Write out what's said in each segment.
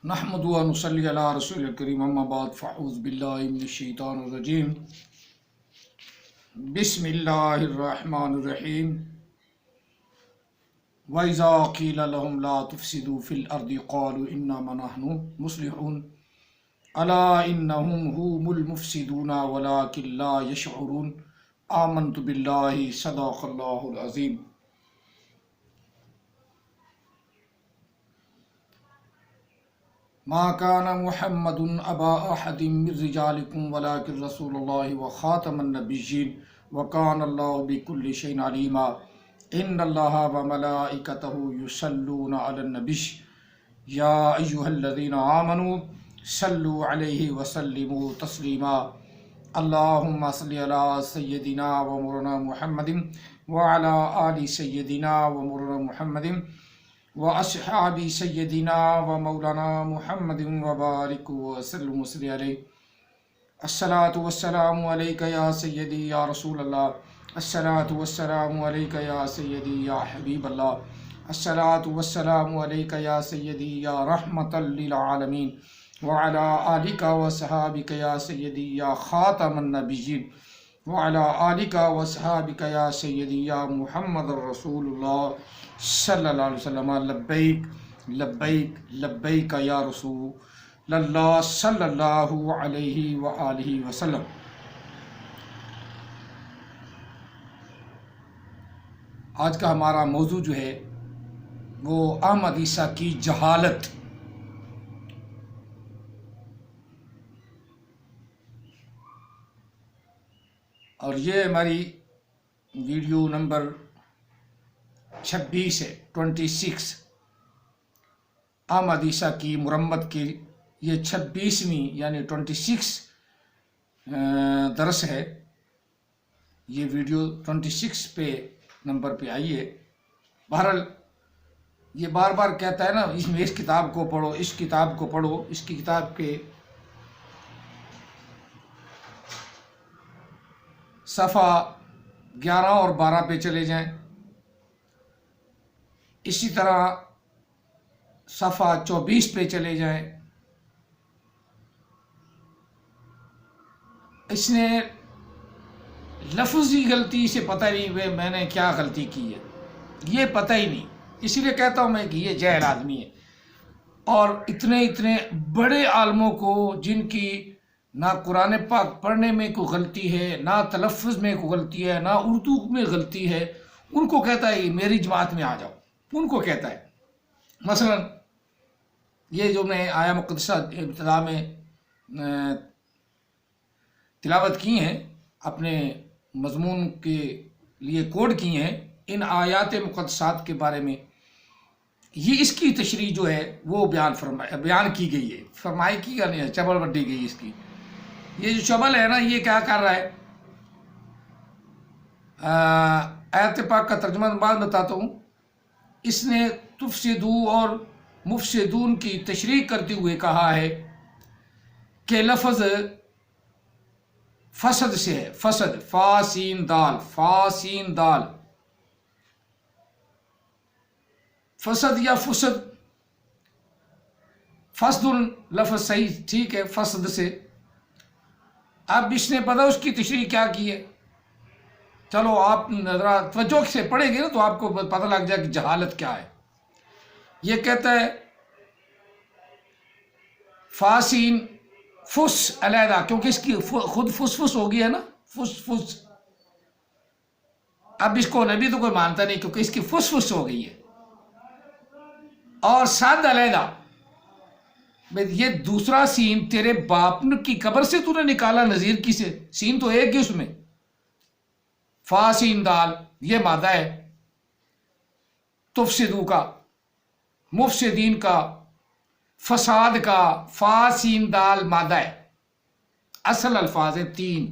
نحمد و نصلی علی رسول الکریم اما بعد فاعوذ باللہ من الشیطان الرجیم بسم اللہ الرحمن الرحیم وَإِذَا قِيلَ لَهُمْ لَا تُفْسِدُوا فِي الْأَرْضِ قَالُوا إِنَّمَا نَحْنُ مُصْلِحُونَ أَلَا إِنَّهُمْ هُمُ الْمُفْسِدُونَ وَلَكِنْ لَا يَشْعُرُونَ آمَنْتُ بِاللَّهِ صدق اللہ العظیم۔ ما كان محمد أبا أحد من رجالكم ولكن رسول الله وخاتم النبيين وكان الله بكل شيء عليما إن الله وملائكته يصلون على النبي يا أيها الذين آمنوا صلوا عليه وسلموا تسليما اللهم صل على سيدنا ومولانا محمد وعلى آل سيدنا ومولانا محمد وأصحاب سيدنا ومولانا محمد وبارك وسلم وصل عليه الصلاة والسلام عليك يا سيدي يا رسول الله الصلاة والسلام عليك يا سيدي يا حبيب الله الصلاة والسلام عليك يا سيدي يا رحمة للعالمين وعلى آلك وصحابك يا سيدي يا خاتم النبيين وعلى آلك وصحابك يا سيدي يا محمد رسول الله صلی اللہ علیہ وسلم لبیک لبیک لبیک یا رسول اللہ صلی اللہ علیہ وآلہ وسلم۔ آج کا ہمارا موضوع جو ہے وہ احمد عیسیٰ کی جہالت۔ اور یہ ہماری ویڈیو نمبر 26 ہے، 26 احمد عیسیٰ کی مرمت کی یہ 26ویں یعنی 26 درس ہے۔ یہ ویڈیو 26 پہ نمبر پہ آئی ہے۔ بہرحال یہ بار بار کہتا ہے نا اس کتاب کو پڑھو، اس کتاب کو پڑھو، اس کی کتاب کے صفحہ 11 اور 12 پہ چلے جائیں، اسی طرح صفحہ 24 پہ چلے جائیں۔ اس نے لفظی غلطی سے پتہ نہیں میں نے کیا غلطی کی ہے، یہ پتہ ہی نہیں، اسی لیے کہتا ہوں میں کہ یہ جاہل آدمی ہے۔ اور اتنے بڑے عالموں کو جن کی نہ قرآن پاک پڑھنے میں کوئی غلطی ہے، نہ تلفظ میں کوئی غلطی ہے، نہ اردو میں غلطی ہے، ان کو کہتا ہے میری جماعت میں آ جاؤ، ان کو کہتا ہے۔ مثلا یہ جو میں آیا مقدسہ ابتدا میں تلاوت کی ہیں، اپنے مضمون کے لیے کوڈ کی ہیں، ان آیات مقدسات کے بارے میں یہ اس کی تشریح جو ہے وہ بیان کی گئی ہے، فرمائی کی گئی ہے، چبل بڈی گئی اس کی۔ یہ جو چبل ہے نا یہ کیا کر رہا ہے؟ آیت پاک کا ترجمہ بعد بتاتا ہوں۔ اس نے تفسدو اور مفسدون کی تشریح کرتے ہوئے کہا ہے کہ لفظ فسد سے ہے، فسد، فا سین دال، فا سین دال، فسد یا فسد، فسد لفظ صحیح ٹھیک ہے فسد سے۔ اب اس نے پتہ اس کی تشریح کیا کی ہے، چلو آپ ذرا توجہ سے پڑھیں گے نا تو آپ کو پتہ لگ جائے کہ جہالت کیا ہے۔ یہ کہتا ہے فاسین فس علیحدہ، کیونکہ اس کی خود فس فس ہو گئی ہے نا، فس فس۔ اب اس کو نبی تو کوئی مانتا نہیں کیونکہ اس کی فس فس ہو گئی ہے۔ اور صاد علیحدہ، یہ دوسرا سین تیرے باپ کی قبر سے تو نے نکالا نذیر کی سے، سین تو ایک ہی اس میں، فا سین دال یہ مادہ ہے تفسدو کا، مفسدین کا، فساد کا، فا سین دال مادہ ہے۔ اصل الفاظ ہیں 3،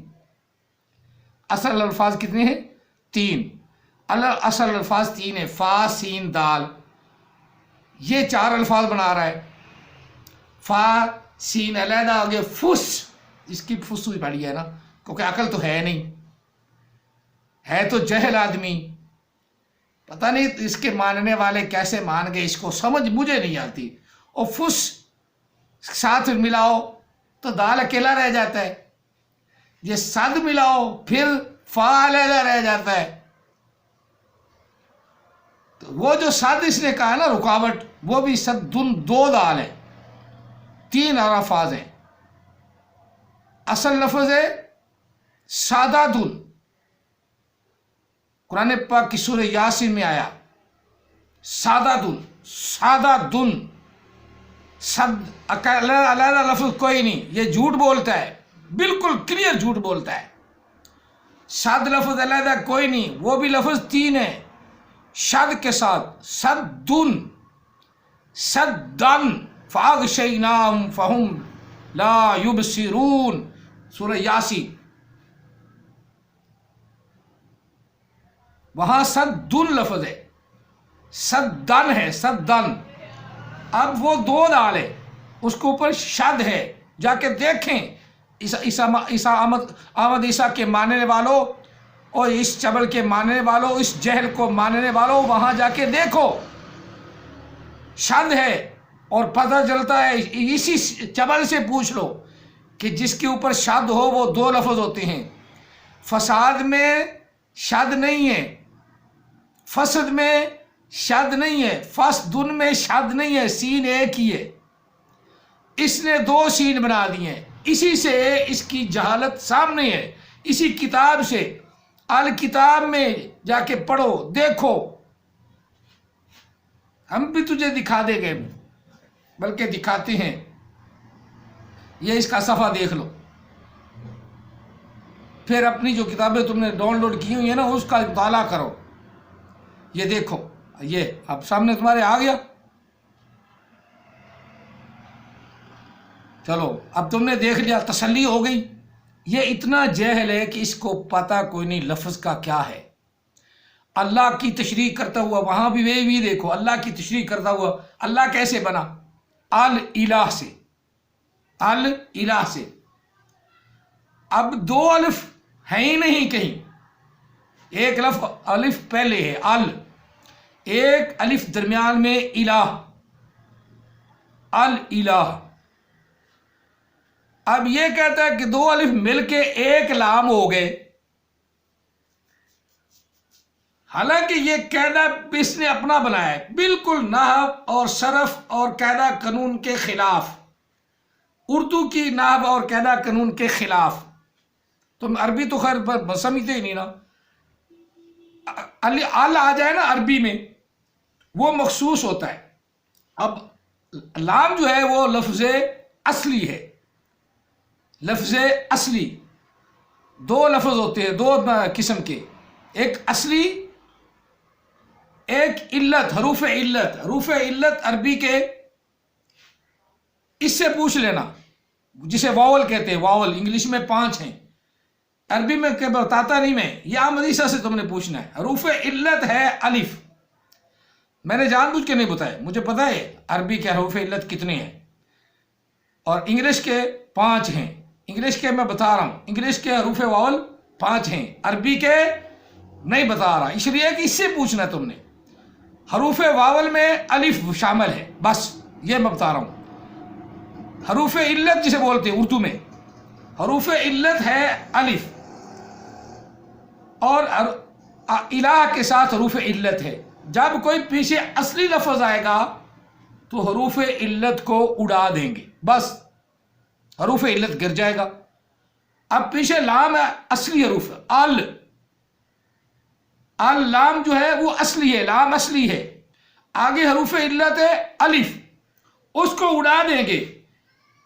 اصل الفاظ کتنے ہیں؟ 3، اصل الفاظ 3 ہیں، فا سین دال، یہ 4 الفاظ بنا رہا ہے۔ فا سین علیحدہ آگے فس، اس کی فس ہوئی پڑی ہے نا، کیونکہ عقل تو ہے نہیں، ہے تو جہل آدمی، پتہ نہیں اس کے ماننے والے کیسے مان گئے، اس کو سمجھ مجھے نہیں آتی۔ اور فس ساتھ ملاؤ تو دال اکیلا رہ جاتا ہے، یہ صد ملاؤ پھر فا علیحدہ رہ جاتا ہے۔ تو وہ جو صد اس نے کہا ہے نا رکاوٹ، وہ بھی صدن دو دال ہے، 3 الفاظ ہیں۔ اصل لفظ ہے سادہ دن، قرآن پاک کی سورہ یاسین میں آیا سادہ دن، سادہ دن، علیحدہ لفظ کوئی نہیں، یہ جھوٹ بولتا ہے، بالکل کلیئر جھوٹ بولتا ہے۔ صد لفظ علیحدہ کوئی نہیں، وہ بھی لفظ 3 ہے شد کے ساتھ، صدن، صدن، فاغشیناہم فہم لا یبصرون، سورہ یاسین۔ وہاں صدن لفظ ہے، صدن ہے، صدن۔ اب وہ 2 دال ہے، اس کے اوپر شد ہے، جا کے دیکھیں احمد عیسیٰ کے ماننے والوں اور اس چبل کے ماننے والوں، اس جہل کو ماننے والوں، وہاں جا کے دیکھو شد ہے، اور پتہ چلتا ہے اسی چبل سے پوچھ لو کہ جس کے اوپر شد ہو وہ 2 لفظ ہوتے ہیں۔ فساد میں شد نہیں ہے، فسد میں شد نہیں ہے، فسدن میں شد نہیں ہے، سین ایک ہی ہے، اس نے 2 سین بنا دی ہیں۔ اسی سے اس کی جہالت سامنے ہے، اسی کتاب سے، الکتاب میں جا کے پڑھو دیکھو، ہم بھی تجھے دکھا دیں گے، بلکہ دکھاتے ہیں، یہ اس کا صفحہ دیکھ لو، پھر اپنی جو کتابیں تم نے ڈاؤن لوڈ کی ہوئی ہیں نا اس کا مطالعہ کرو، یہ دیکھو، یہ اب سامنے تمہارے آ گیا۔ چلو اب تم نے دیکھ لیا، تسلی ہو گئی۔ یہ اتنا جہل ہے کہ اس کو پتہ کوئی نہیں لفظ کا کیا ہے۔ اللہ کی تشریح کرتا ہوا، وہاں بھی دیکھو، اللہ کی تشریح کرتا ہوا، اللہ کیسے بنا؟ الہ سے، الہ سے۔ اب 2 الف ہیں ہی نہیں کہیں، ایک الف پہلے ہے ایک الف درمیان میں الہ، الہ۔ اب یہ کہتا ہے کہ 2 الف مل کے ایک لام ہو گئے، حالانکہ یہ قاعدہ اس نے اپنا بنایا ہے، بالکل نحو اور صرف اور قاعدہ قانون کے خلاف، اردو کی نحو اور قاعدہ قانون کے خلاف۔ تم عربی تو خیر سمجھتے ہی نہیں نا، ال آ جائے نا عربی میں وہ مخصوص ہوتا ہے۔ اب لام جو ہے وہ لفظ اصلی ہے، لفظ اصلی 2 لفظ ہوتے ہیں، 2 قسم کے، ایک اصلی، ایک علت، حروف علت۔ حروف علت عربی کے، اس سے پوچھ لینا، جسے واول کہتے ہیں، واول انگلش میں 5 ہیں، عربی میں بتاتا نہیں میں، یہ احمد عیسیٰ سے تم نے پوچھنا ہے۔ حروف علت ہے الف، میں نے جان بوجھ کے نہیں بتایا، مجھے پتا ہے عربی کے حروف علت کتنے ہیں، اور انگلش کے 5 ہیں، انگلش کے میں بتا رہا ہوں، انگلش کے حروف واول 5 ہیں، عربی کے نہیں بتا رہا، اس لیے کہ اس سے پوچھنا تم نے۔ حروف واول میں الف شامل ہے، بس یہ میں بتا رہا ہوں۔ حروف علت جسے بولتے ہیں اردو میں، حروف علت ہے الف، اور الہ کے ساتھ حروف علت ہے۔ جب کوئی پیچھے اصلی لفظ آئے گا تو حروف علت کو اڑا دیں گے، بس حروف علت گر جائے گا۔ اب پیچھے لام ہے، اصلی حروف، لام جو ہے وہ اصلی ہے، لام اصلی ہے، آگے حروف علت ہے الف، اس کو اڑا دیں گے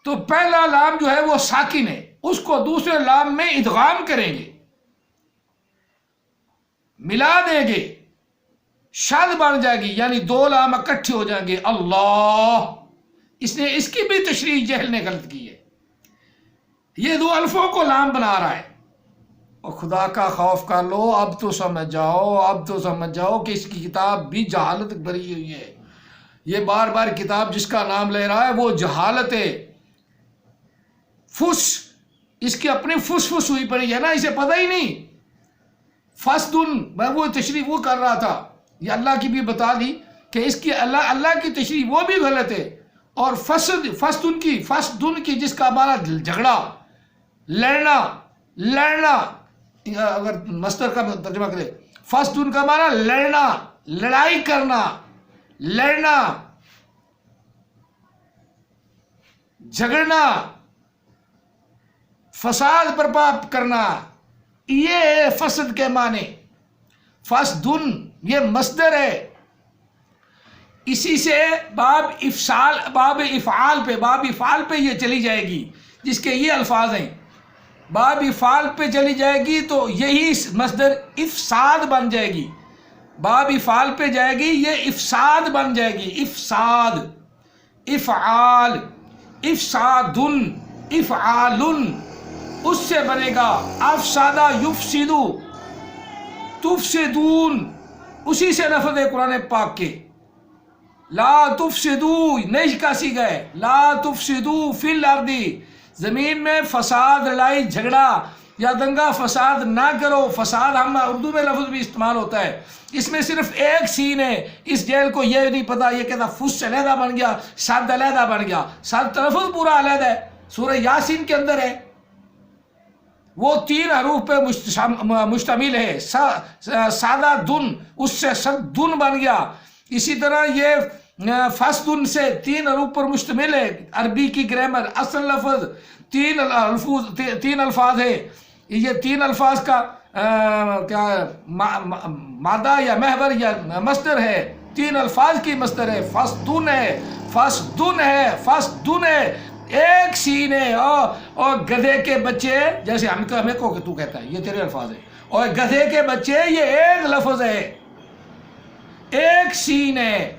تو پہلا لام جو ہے وہ ساکن ہے، اس کو دوسرے لام میں ادغام کریں گے، ملا دیں گے، شد بن جائے گی، یعنی 2 لام اکٹھے ہو جائیں گے، اللہ۔ اس نے اس کی بھی تشریح جہل نے غلط کی ہے، یہ 2 الفوں کو لام بنا رہا ہے۔ اور خدا کا خوف کر لو، اب تو سمجھ جاؤ، اب تو سمجھ جاؤ کہ اس کی کتاب بھی جہالت بھری ہوئی ہے۔ یہ بار بار کتاب جس کا نام لے رہا ہے وہ جہالت ہے، فس، اس کی اپنی فس ہوئی پڑی ہے نا، اسے پتہ ہی نہیں۔ فسدن، میں وہ تشریح وہ کر رہا تھا، یہ اللہ کی بھی بتا دی کہ اس کی اللہ کی تشریح وہ بھی غلط ہے، اور فسدن کی جس کا معنی جھگڑا، لڑنا، اگر مصدر کا ترجمہ کرے فسدن کا معنی لڑنا، لڑائی کرنا، لڑنا، جھگڑنا، فساد برپا کرنا، یہ فسد کے معنی۔ فسدن یہ مصدر ہے، اسی سے باب افعال پہ یہ چلی جائے گی، جس کے یہ الفاظ ہیں، باب افعال پہ چلی جائے گی تو یہی مصدر افساد بن جائے گی، باب افعال پہ جائے گی یہ افساد بن جائے گی، افساد، افعال، افسادن، افعالن، اس سے بنے گا افسادہ یفسدو، تفسدون، اسی سے لفظ ہے قرآن پاک کے، لا تفسدو نہیں کاسی گئے، لا تفسدو فی الارض، زمین میں فساد، لڑائی جھگڑا یا دنگا فساد نہ کرو۔ فساد ہم اردو میں لفظ بھی استعمال ہوتا ہے، اس میں صرف ایک سین ہے، اس جیل کو یہ نہیں پتا، یہ کہتا فس علیحدہ بن گیا، صد علیحدہ بن گیا، صد لفظ پورا علیحدہ ہے، سورہ یاسین کے اندر ہے، وہ 3 حروف پہ مشتمل ہے، سادہ دن، اس سے صد دن بن گیا۔ اسی طرح یہ فسدن سے 3 حروف پر مشتمل ہے، عربی کی گرامر، اصل لفظ 3 الفاظ ہے، یہ 3 الفاظ کا کیا مادہ یا محور یا مصدر ہے، 3 الفاظ کی مصدر ہے، فسدن ہے، فسدن ہے، فسدن ہے، ایک سین ہے، اور گدھے کے بچے، جیسے ہمیں کو کہ تو کہتا ہے، یہ تیرے الفاظ ہے، اور گدھے کے بچے یہ ایک لفظ ہے، ایک سین ہے،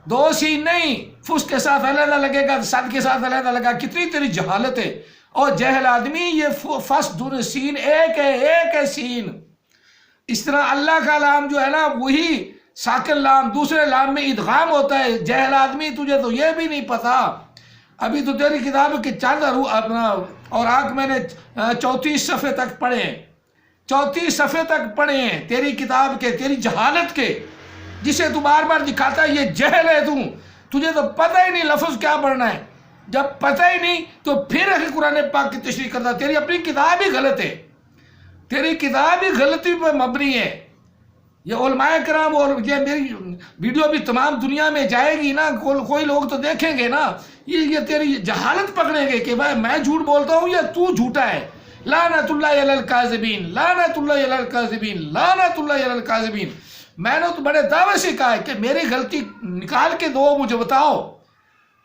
2 سین نہیں، فس کے ساتھ علیحدہ لگے گا، صد کے ساتھ علیحدہ لگا، کتنی تیری جہالت ہے، اور جہل آدمی، یہ فسدن سین ایک ہے سین۔ اس طرح اللہ کا لام جو ہے نا، وہی ساکن لام دوسرے لام میں ادغام ہوتا ہے، جہل آدمی تجھے تو یہ بھی نہیں پتا، ابھی تو تیری کتاب کے چند اپنا اور آگ میں نے 34 صفحے تک پڑھے ہیں، 34 صفحے تک پڑھے ہیں تیری کتاب کے، تیری جہالت کے، جسے تو بار بار دکھاتا ہے یہ جہل ہے، تجھے تو پتہ ہی نہیں لفظ کیا پڑھنا ہے، جب پتہ ہی نہیں تو پھر قرآن پاک کی تشریح کرتا، تیری اپنی کتاب ہی غلط ہے، تیری کتاب ہی غلطی پہ مبنی ہے۔ یہ علماء کرام، اور یہ میری ویڈیو بھی تمام دنیا میں جائے گی نا، کوئی لوگ تو دیکھیں گے نا، یہ تیری جہالت پکڑیں گے کہ بھائی میں جھوٹ بولتا ہوں یا تو جھوٹا ہے۔ لعنت اللہ علی الکاذبین، لعنت اللہ علی الکاذبین، لعنت اللہ علی الکاذبین۔ میں نے تو بڑے دعوے سے کہا ہے کہ میری غلطی نکال کے دو، مجھے بتاؤ،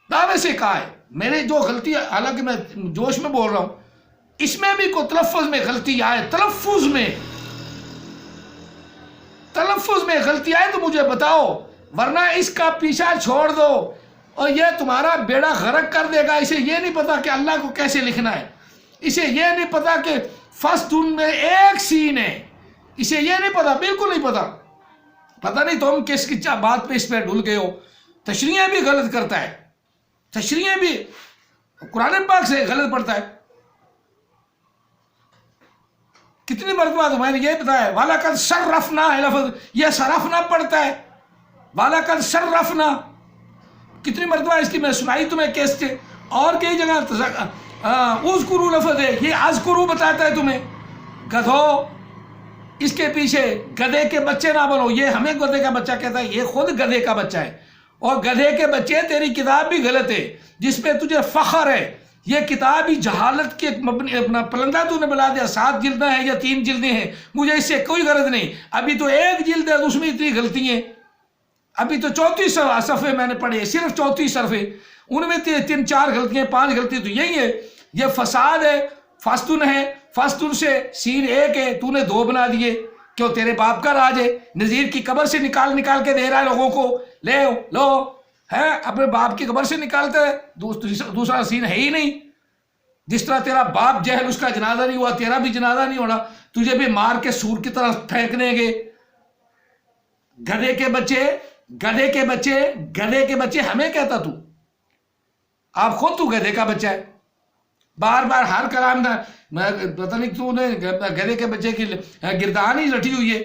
دعوے سے کہا ہے میرے جو غلطی، حالانکہ میں جوش میں بول رہا ہوں، اس میں بھی کوئی تلفظ میں غلطی آئے، تلفظ میں غلطی آئے تو مجھے بتاؤ، ورنہ اس کا پیچھا چھوڑ دو، اور یہ تمہارا بیڑا غرق کر دے گا۔ اسے یہ نہیں پتا کہ اللہ کو کیسے لکھنا ہے، اسے یہ نہیں پتا کہ فسدن میں ایک سین ہے، اسے یہ نہیں پتا، بالکل نہیں پتا، پتہ نہیں تم کس کی بات پہ اس پہ ڈھل گئے ہو۔ تشریحیں بھی غلط کرتا ہے، تشریحیں بھی قرآن پاک سے غلط پڑھتا ہے۔ کتنی مرتبہ تو میں نے یہ بتایا، وَلَقَدْ صَرَّفْنَا ہے لفظ، یہ صرفنا پڑھتا ہے، وَلَقَدْ صَرَّفْنَا، کتنی مرتبہ اس کی میں سنائی تمہیں کیسے، اور کئی جگہ اذکرو لفظ ہے، یہ اذکرو بتاتا ہے تمہیں، گدھو، اس کے پیچھے گدھے کے بچے نہ بنو، یہ ہمیں گدھے کا بچہ کہتا ہے، یہ خود گدھے کا بچہ ہے، اور گدھے کے بچے تیری کتاب بھی غلط ہے، جس پہ تجھے فخر ہے، یہ کتاب ہی جہالت کے اپنا پلندہ تو نے بلا دیا، 7 جلدیں ہیں یا 3 جلدیں ہیں، مجھے اس سے کوئی غرض نہیں، ابھی تو 1 جلد ہے، اس میں اتنی غلطی ہیں، ابھی تو 34 صفحے میں نے پڑھے، صرف 34 صفحے، ان میں 3-4 غلطیاں، 5 غلطی تو یہی ہے۔ یہ فساد ہے، فسدن ہے، فسدن سے سین 1 ہے، تو نے 2 بنا دیے، کیوں تیرے باپ کا راج ہے، نذیر کی قبر سے نکال کے دے رہا ہے لوگوں کو، لو ہے، اپنے باپ کی قبر سے نکالتا ہے، دوسرا سین ہے ہی نہیں۔ جس طرح تیرا باپ جہل، اس کا جنازہ نہیں ہوا، تیرا بھی جنازہ نہیں ہونا، تجھے بھی مار کے سور کی طرح پھینکنے گے۔ گدھے کے بچے ہمیں کہتا تو، آپ خود تو گدھے کا بچہ ہے، بار بار ہر کلام میں پتہ نہیں تو نے گدھے کے بچے کی گردان ہی رٹی ہوئی ہے،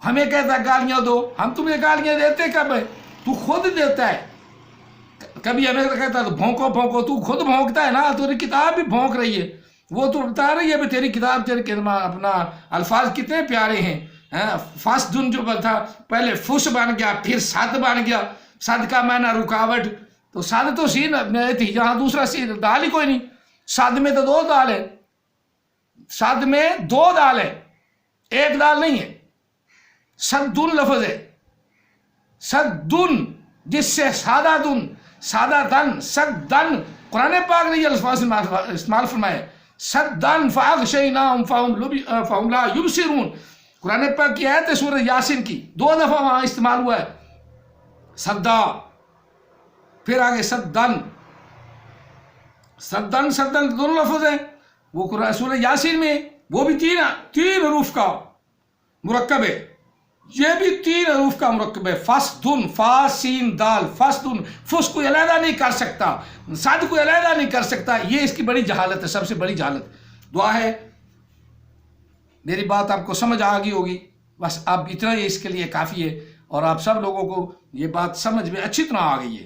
ہمیں کہتا ہے گالیاں دو، ہم تمہیں گالیاں دیتے کب ہے؟ تو خود دیتا ہے، کبھی ہمیں کہتا ہے تو بھونکو بھونکو، تو خود بھونکتا ہے نا، تیری کتاب بھی بھونک رہی ہے، وہ تو بتا رہی ہے بھی تیری کتاب تیرے اپنا الفاظ کتنے پیارے ہیں. فاسدن جو تھا پہلے فس بن گیا، پھر صد بن گیا. صد کا معنی رکاوٹ، تو صد تو سین میں تھی، یہاں دوسرا سین دال ہی کوئی نہیں. صد میں تو دو دال ہے، صد میں دو دال ہے، ایک دال نہیں ہے. صدن لفظ ہے، صدن جس سے سادہ دن، سادہ دن، صدن. قرآن پاک نے یہ الفاظ استعمال فرمائے، صدن فاغشیناہم فہم لا یبصرون. قرآن پاک کی آیت ہے سورہ یاسین کی، 2 دفعہ وہاں استعمال ہوا ہے. صدا، پھر آگے صدن. صدن صدن دونوں لفظ ہیں، وہ قرآن سورہ یاسین میں، وہ بھی تین حروف کا مرکب ہے، یہ بھی 3 حروف کا مرکب ہے. فاسدن، فا سین دال، فاسدن. فس کو علیحدہ نہیں کر سکتا، صد کو علیحدہ نہیں کر سکتا. یہ اس کی بڑی جہالت ہے، سب سے بڑی جہالت. دعا ہے میری بات آپ کو سمجھ آ گئی ہوگی، بس اب اتنا ہی اس کے لیے کافی ہے. اور آپ سب لوگوں کو یہ بات سمجھ میں اچھی طرح آ گئی ہے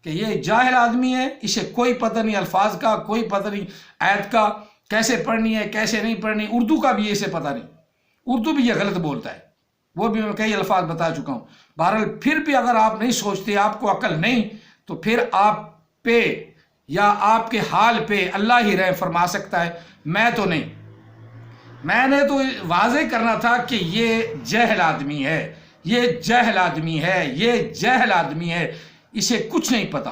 کہ یہ جاہل آدمی ہے، اسے کوئی پتہ نہیں الفاظ کا، کوئی پتہ نہیں آیت کا کیسے پڑھنی ہے کیسے نہیں پڑھنی. اردو کا بھی اسے پتہ نہیں، اردو بھی یہ غلط بولتا ہے، وہ بھی میں کئی الفاظ بتا چکا ہوں. بہرحال پھر بھی اگر آپ نہیں سوچتے، آپ کو عقل نہیں، تو پھر آپ پہ یا آپ کے حال پہ اللہ ہی رحم فرما سکتا ہے، میں تو نہیں. میں نے تو واضح کرنا تھا کہ یہ جاہل آدمی ہے، یہ جاہل آدمی ہے، یہ جاہل آدمی ہے، اسے کچھ نہیں پتا.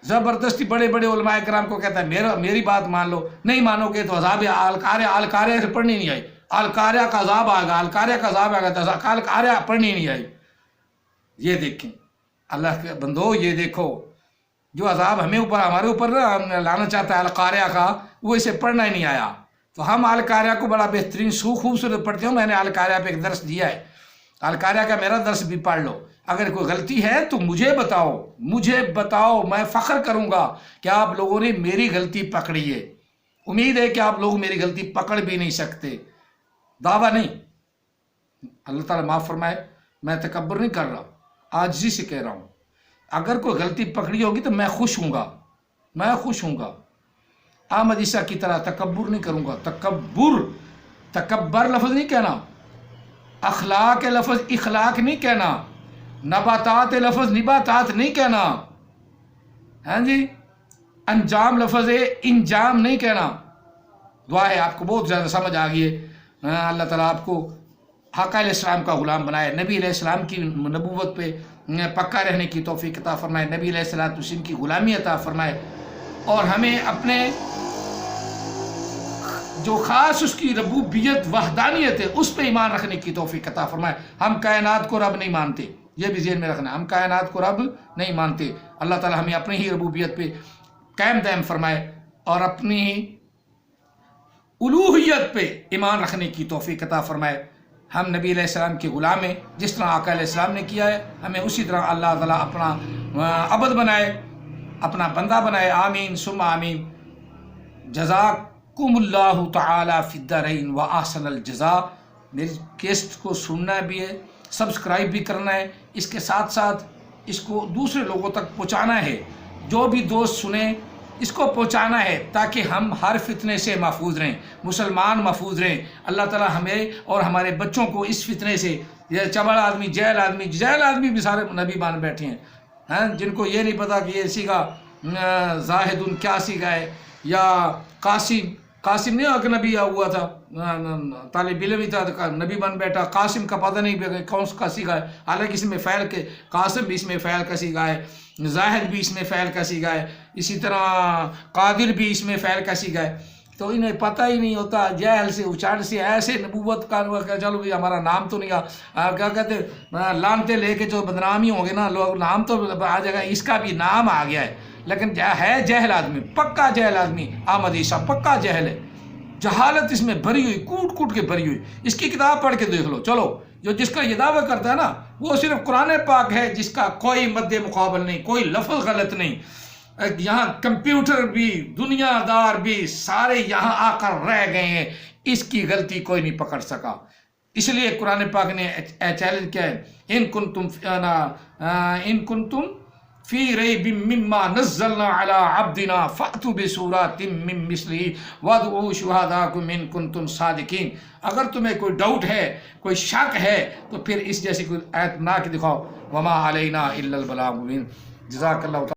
زبردستی بڑے بڑے علماء کرام کو کہتا ہے میری بات مان لو، نہیں مانو گے تو عذاب القاریہ سے پڑھنی نہیں آئی، القاریہ کا عذاب آ گا، القاریہ کا عذاب آ گا، تو القاریہ پڑھنی نہیں آئی. یہ دیکھیں اللہ کے بندو، یہ دیکھو جو عذاب ہمارے اوپر لانا چاہتا ہے القاریہ کا، وہ اسے پڑھنا ہی نہیں آیا. تو ہم القاریہ کو بڑا بہترین خوبصورت پڑھتے ہوں. میں نے القاریہ پہ ایک درس دیا ہے، القاریہ کا میرا درس بھی پڑھ لو. اگر کوئی غلطی ہے تو مجھے بتاؤ، میں فخر کروں گا کہ آپ لوگوں نے میری غلطی پکڑی ہے. امید ہے کہ آپ لوگ میری غلطی پکڑ بھی نہیں سکتے، دعویٰ نہیں. اللہ تعالیٰ معاف فرمائے، میں تکبر نہیں کر رہا، عاجزی سے کہہ رہا ہوں. اگر کوئی غلطی پکڑی ہوگی تو میں خوش ہوں گا. احمد عیسیٰ کی طرح تکبر نہیں کروں گا. تکبر لفظ نہیں کہنا، اخلاق لفظ اخلاق نہیں کہنا، نباتات لفظ نباتات نہیں کہنا، ہاں جی، انجام لفظ انجام نہیں کہنا. دعا ہے آپ کو بہت زیادہ سمجھ آ گئی ہے. اللہ تعالیٰ آپ کو آقا علیہ السلام کا غلام بنائے، نبی علیہ السلام کی نبوت پہ پکا رہنے کی توفیق عطا فرمائے، نبی علیہ السلام کی غلامی عطا فرمائے، اور ہمیں اپنے جو خاص اس کی ربوبیت وحدانیت ہے اس پہ ایمان رکھنے کی توفیق عطا فرمائے. ہم کائنات کو رب نہیں مانتے، یہ بھی ذہن میں رکھنا، ہم کائنات کو رب نہیں مانتے. اللہ تعالیٰ ہمیں اپنی ہی ربوبیت پہ قائم دائم فرمائے اور اپنی الوہیت پہ ایمان رکھنے کی توفیق عطا فرمائے. ہم نبی علیہ السلام کے غلام ہیں، جس طرح آقا علیہ السلام نے کیا ہے، ہمیں اسی طرح اللہ تعالیٰ اپنا عبد بنائے، اپنا بندہ بنائے. آمین ثم آمین. جزاکم اللہ تعالی فی الدارین و احسن الجزاء. میری کیسٹ کو سننا بھی ہے، سبسکرائب بھی کرنا ہے، اس کے ساتھ ساتھ اس کو دوسرے لوگوں تک پہنچانا ہے. جو بھی دوست سنیں اس کو پہنچانا ہے تاکہ ہم ہر فتنے سے محفوظ رہیں، مسلمان محفوظ رہیں. اللہ تعالیٰ ہمیں اور ہمارے بچوں کو اس فتنے سے، یہ چبڑ آدمی جہل آدمی بھی سارے نبی بان بیٹھے ہیں، جن کو یہ نہیں پتا کہ یہ سیگا زاہدن کیا سیگا ہے، یا قاسم نہیں کہ نبی ہوا تھا، طالب علم ہی تھا نبی بن بیٹا. قاسم کا پتہ نہیں کون کا سیگا ہے، حالانکہ اس میں فعل کے قاسم بھی اس میں فعل کا سیگا ہے، زاہد بھی اس میں فعل کا سیگا ہے، اسی طرح قادر بھی اس میں فعل کا سیگا ہے. تو انہیں پتہ ہی نہیں ہوتا، جہل سے اچاڑ سے ایسے نبوت کا چلو بھی ہمارا نام تو نہیں کیا کہتے لانتے لے کے جو بدنامی ہوں گے نا لوگ، نام تو آ جائے گا، اس کا بھی نام آ گیا ہے، لیکن ہے جہل آدمی، پکا جہل آدمی. احمد عیسیٰ پکا جہل ہے، جہالت اس میں بھری ہوئی، کوٹ کے بھری ہوئی. اس کی کتاب پڑھ کے دیکھ لو. چلو جس کا یہ دعویٰ کرتا ہے نا، وہ صرف قرآن پاک ہے جس کا کوئی مد مقابل نہیں، کوئی لفظ غلط نہیں. یہاں کمپیوٹر بھی، دنیا دار بھی سارے یہاں آ کر رہ گئے ہیں، اس کی غلطی کوئی نہیں پکڑ سکا. اس لیے قرآن پاک نے چیلنج کیا ہے، ان کنتم فی ریب مما نزلنا علی عبدنا فأتوا بسورۃ من مثلہ وادعوا شہداءکم ان کنتم صادقین. اگر تمہیں کوئی ڈاؤٹ ہے، کوئی شک ہے، تو پھر اس جیسی کوئی آیت بنا کے دکھاؤ. وما علینا الا البلاغ المبین. جزاک اللہ تعالی.